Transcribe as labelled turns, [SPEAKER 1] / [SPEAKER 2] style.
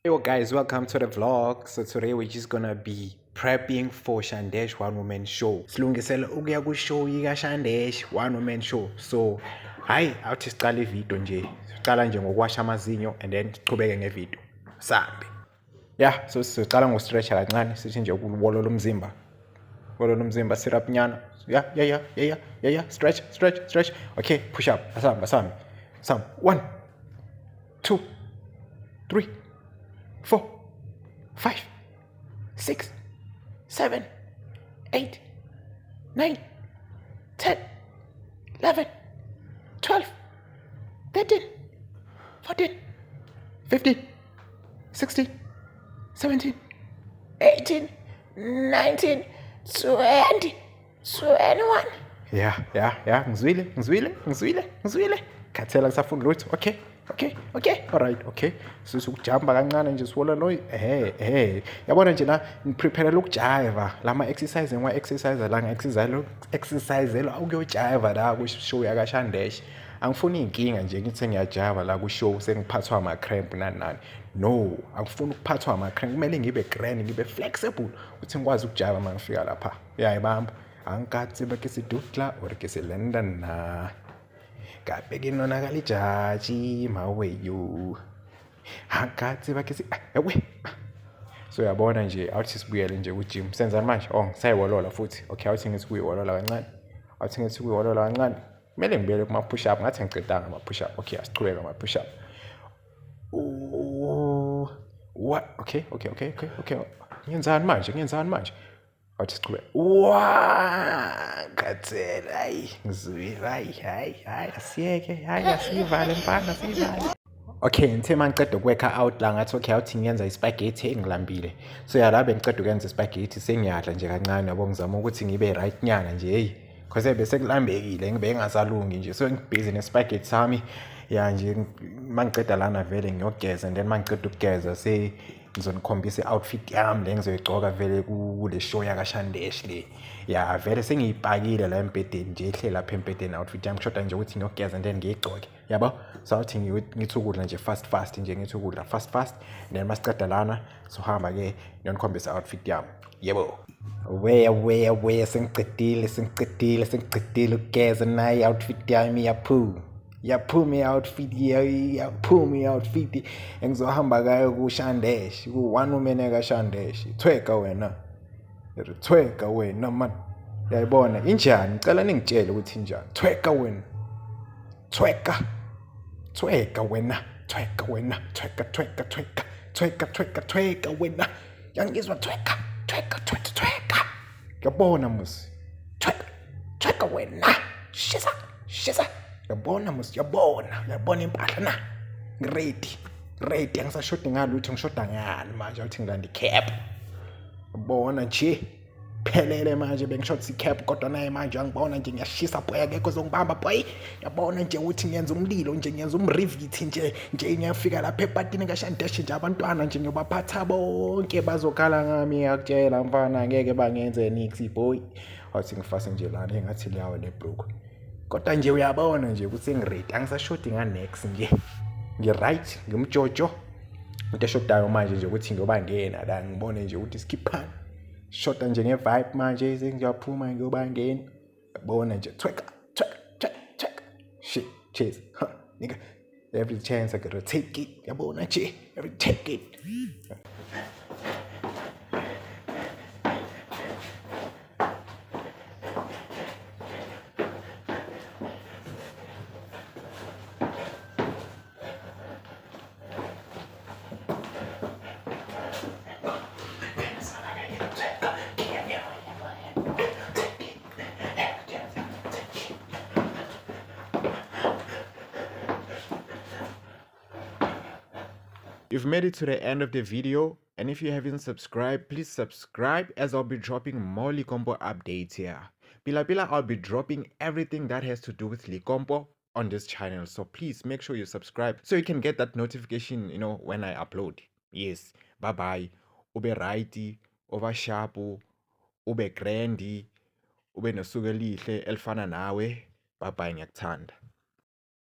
[SPEAKER 1] Yo guys, welcome to the vlog. So today we're just gonna be prepping for Shandesh One Woman Show. Silungisela ukuya ku show yika Shandesh One Woman Show. So hayi awuthi siqala ivideo nje. Siqala nje ngokuwasha amazinyo and then siqhubeke ngevideo. Sambe. Yeah, so siqala ngostretcha kancane sithi nje ukuwolola umzimba. Wolola umzimba sit up nyana. Yeah. Stretch. Okay, push up. Asamba. Some 1 2 3 4 5 6 7 8 9 10 11 12 13 14 15 16 17 18 19 20 21. Yeah. Ngizwile. Khathela kusafuna lutho. Okay. Alright, okay. Sisukujamba kancane nje siwola lo. Yabona nje la ngiprepare ukujiva. Lama exercise la exercise ukuyojiva la ku show yaka Shandesh. Angifuni inkinga nje ngithi ngiyajiva la ku show sengiphathwa ama cramp nani. No, angifuni ukuphathwa ama cramp. Kumele ngibe grand, ngibe flexible ukuthi ngikwazi ukujiva mangifika lapha. Yayibamba. Angikatsi bakesidukla or ke selenda na. Kabeke nonakala ijaji maweyo hakatsi bakesi ewe. So yabona nje awuthi sibuyele nje ku gym senza manje ngisayiwolola futhi. Okay, awuthi ngithi kuyiwolola kancane kumele ngibuyele kuma push up ngathi ngiqedanga ama push up. Okay, asiqhubeke ama push up. What? Okay. Ngiyenzani manje awuthi siqhubeke. Khathela hayi ngizwile hayi asiyeke asivale mfana sivale. Okay, ngithe mangiceda ukuweka out la ngathi okay awuthi ngiyenza ispaghetti engilambile. So yala bengiceda ukwenza ispaghetti sengiyadla nje kancane yabo ngizama ukuthi ngibe right nyana nje because bese kulambekile ngibe ngasalungi nje so ngibhizi nespaghetti sami ya nje mangiceda lana vele ngiyogeza and then mangiceda ukugeza ngizonikhombisa i-outfit yami le ngizoyigcoka vele kule show yaka Shandesh le. Ya vele sengiyipakile la embedeni nje ehle lapha embedeni outfit yami shoda nje ukuthi ngiyogeza and then ngiyigcoke. Yabo? So awuthi ngithi ukudla nje fast nje ngithi ukudla fast and then masiceda lana sohamba ke ngiyonikhombisa outfit yami. Yebo. Where sengicedile ukugeza nayi outfit yami yaphuma outfit engizohamba gayo ku Shandesh ku One Woman eka Shandesh. Thweka wena man. Yayibona injani ngicela ningitshele ukuthi injani. Thweka wena. Thweka wena. Thweka wena. Yangizwa thweka. Yabona musi. Thweka wena. Shisa. Yabona musi, yabona impahla na. Ready angisashodi ngalutho ngishoda ngani manje awuthi ngilanda icap. Yabona nje phelele manje bengishoda icap kodwa naye manje angibona nje ngiyashisa boy akekho zongibamba boy. Yabona nje ukuthi ngiyenza umlilo nje ngiyenza umrivet nje ngiyafika lapha epatini kaShandesh nje abantwana nje ngiyobaphatha bonke bazokhala ngami yakutshela mfana ngeke bangenze nix boy. Awuthi ngifase nje lana engathi liyawo lebrook. Kodwa nje uyabona nje ukuthi ngiready angisashodi nganex nje. Ngi-right ngimjojo. Into eshodayo manje nje ukuthi ngiyoba ngena la ngibone nje ukuthi skiphan. Shoda nje ngevibe manje sengiyaphuma ngiyoba ngena. Yabona nje thweka. Shit, cheers. Nigga, every chance I gotta take it. Yabona nje, every take it. You've made it to the end of the video, and if you haven't subscribed, please subscribe as I'll be dropping more Likompo updates here. Bila I'll be dropping everything that has to do with Likompo on this channel, so please make sure you subscribe so you can get that notification, when I upload. Yes, bye bye. Ube righty, over sharpu, ube grandi, ube nosuku elihle elifana nawe. Bye bye, ngiyakuthanda.